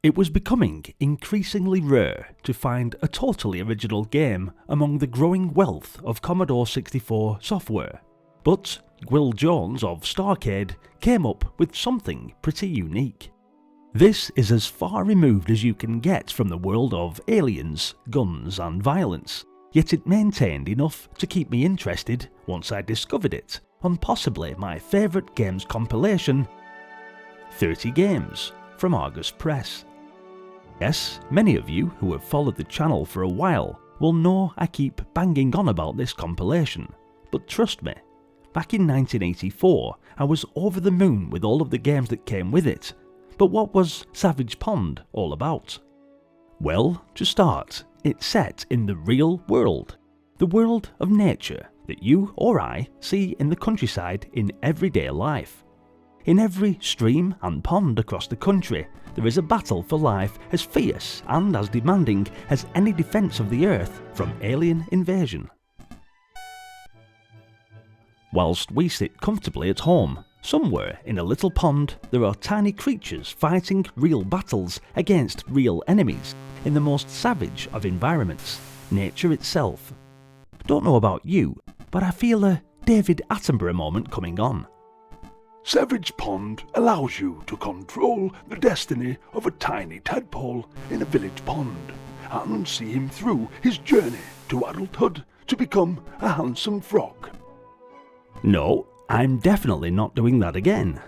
It was becoming increasingly rare to find a totally original game among the growing wealth of Commodore 64 software, but Gwyll Jones of Starcade came up with something pretty unique. This is as far removed as you can get from the world of aliens, guns and violence, yet it maintained enough to keep me interested once I discovered it on possibly my favourite games compilation, 30 Games from Argus Press. Yes, many of you who have followed the channel for a while will know I keep banging on about this compilation, but trust me, back in 1984 I was over the moon with all of the games that came with it. But what was Savage Pond all about? Well, to start, it's set in the real world, the world of nature that you or I see in the countryside in everyday life. In every stream and pond across the country, there is a battle for life as fierce and as demanding as any defence of the earth from alien invasion. Whilst we sit comfortably at home, somewhere in a little pond there are tiny creatures fighting real battles against real enemies in the most savage of environments, nature itself. Don't know about you, but I feel a David Attenborough moment coming on. Savage Pond allows you to control the destiny of a tiny tadpole in a village pond and see him through his journey to adulthood to become a handsome frog. No, I'm definitely not doing that again.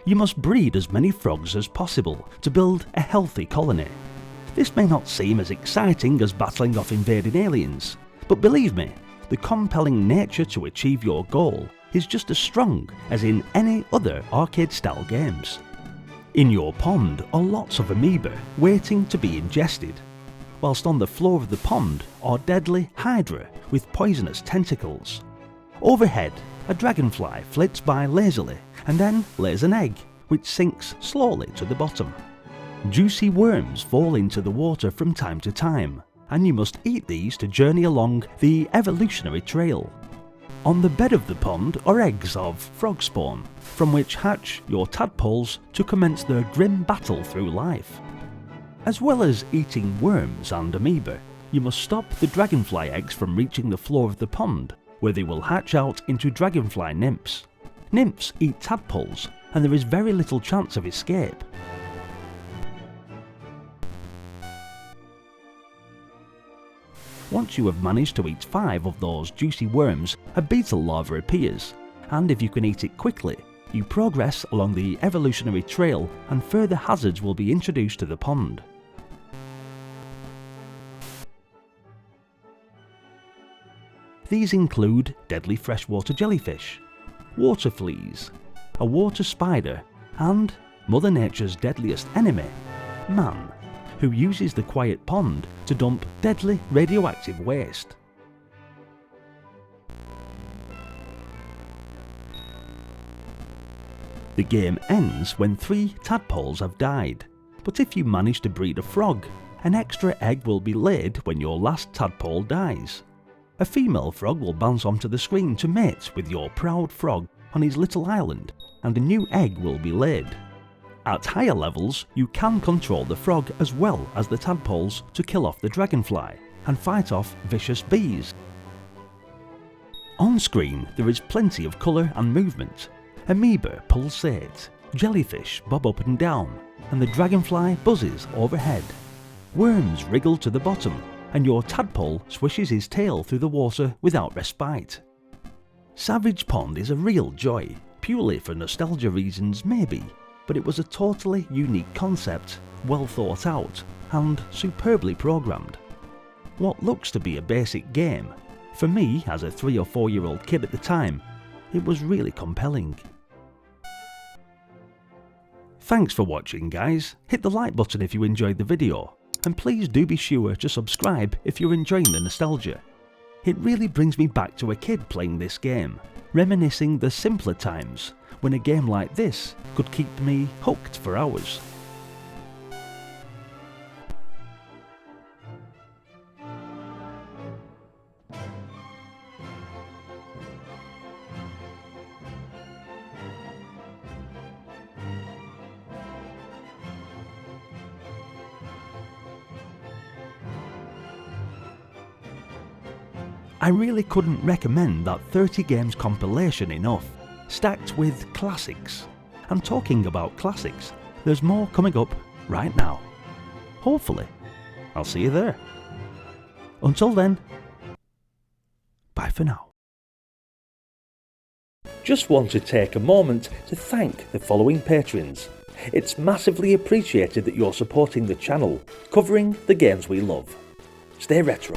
You must breed as many frogs as possible to build a healthy colony. This may not seem as exciting as battling off invading aliens, but believe me, the compelling nature to achieve your goal is just as strong as in any other arcade-style games. In your pond are lots of amoeba waiting to be ingested, whilst on the floor of the pond are deadly hydra with poisonous tentacles. Overhead, a dragonfly flits by lazily and then lays an egg, which sinks slowly to the bottom. Juicy worms fall into the water from time to time, and you must eat these to journey along the evolutionary trail. On the bed of the pond are eggs of frog spawn, from which hatch your tadpoles to commence their grim battle through life. As well as eating worms and amoeba, you must stop the dragonfly eggs from reaching the floor of the pond, where they will hatch out into dragonfly nymphs. Nymphs eat tadpoles, and there is very little chance of escape. Once you have managed to eat 5 of those juicy worms, a beetle larva appears, and if you can eat it quickly, you progress along the evolutionary trail and further hazards will be introduced to the pond. These include deadly freshwater jellyfish, water fleas, a water spider, and Mother Nature's deadliest enemy, man, who uses the quiet pond to dump deadly radioactive waste. The game ends when 3 tadpoles have died, but if you manage to breed a frog, an extra egg will be laid when your last tadpole dies. A female frog will bounce onto the screen to mate with your proud frog on his little island, and a new egg will be laid. At higher levels, you can control the frog as well as the tadpoles to kill off the dragonfly and fight off vicious bees. On screen there is plenty of colour and movement. Amoeba pulsate, jellyfish bob up and down, and the dragonfly buzzes overhead. Worms wriggle to the bottom, and your tadpole swishes his tail through the water without respite. Savage Pond is a real joy, purely for nostalgia reasons maybe, but it was a totally unique concept, well thought out, and superbly programmed. What looks to be a basic game, for me as a 3 or 4 year old kid at the time, it was really compelling. Thanks for watching guys, hit the like button if you enjoyed the video, and please do be sure to subscribe if you're enjoying the nostalgia. It really brings me back to a kid playing this game, reminiscing the simpler times when a game like this could keep me hooked for hours. I really couldn't recommend that 30 games compilation enough, stacked with classics. And talking about classics, there's more coming up right now. Hopefully, I'll see you there. Until then, bye for now. Just want to take a moment to thank the following patrons. It's massively appreciated that you're supporting the channel, covering the games we love. Stay retro.